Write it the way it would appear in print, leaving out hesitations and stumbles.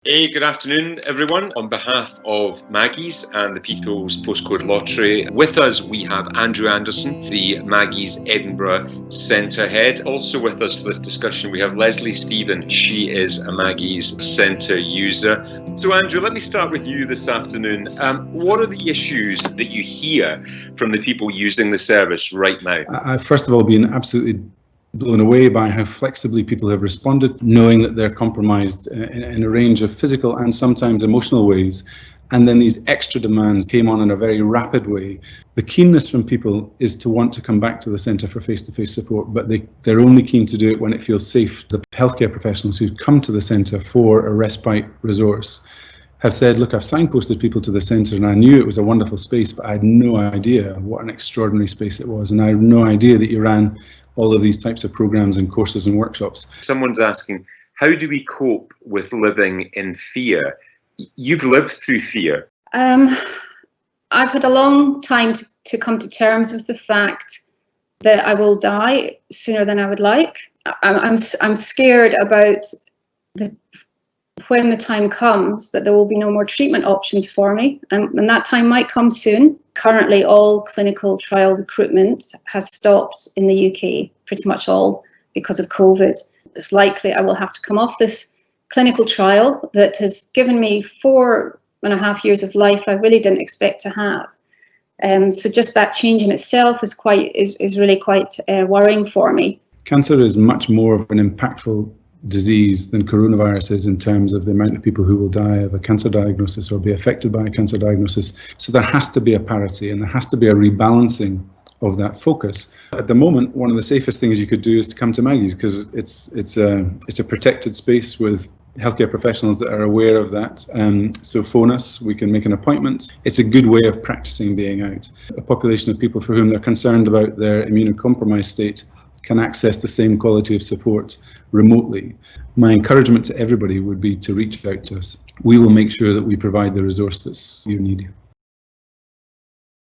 Hey, good afternoon, everyone. On behalf of Maggie's and the People's Postcode Lottery, with us we have Andrew Anderson, the Maggie's Edinburgh Centre Head. Also with us for this discussion we have Lesley Stephen. She is a Maggie's Centre user. So Andrew, let me start with you this afternoon. What are the issues that you hear from the people using the service right now? I've first of all been absolutely blown away by how flexibly people have responded, knowing that they're compromised in a range of physical and sometimes emotional ways. And then these extra demands came on in a very rapid way. The keenness from people is to want to come back to the centre for face-to-face support, but they're only keen to do it when it feels safe. The healthcare professionals who've come to the centre for a respite resource have said, look, I've signposted people to the centre and I knew it was a wonderful space, but I had no idea what an extraordinary space it was. And I had no idea that you ran all of these types of programs and courses and workshops. Someone's asking, how do we cope with living in fear? You've lived through fear. I've had a long time to come to terms with the fact that I will die sooner than I would like. I'm scared about when the time comes that there will be no more treatment options for me, and that time might come soon. Currently, all clinical trial recruitment has stopped in the UK, pretty much all, because of COVID. It's likely I will have to come off this clinical trial that has given me 4.5 years of life I really didn't expect to have. So just that change in itself is really quite worrying for me. Cancer is much more of an impactful disease than coronavirus is in terms of the amount of people who will die of a cancer diagnosis or be affected by a cancer diagnosis. So there has to be a parity and there has to be a rebalancing of that focus. At the moment, one of the safest things you could do is to come to Maggie's, because it's a protected space with healthcare professionals that are aware of that. So phone us, we can make an appointment. It's a good way of practicing being out. A population of people for whom they're concerned about their immunocompromised state can access the same quality of support remotely. My encouragement to everybody would be to reach out to us. We will make sure that we provide the resource that you need.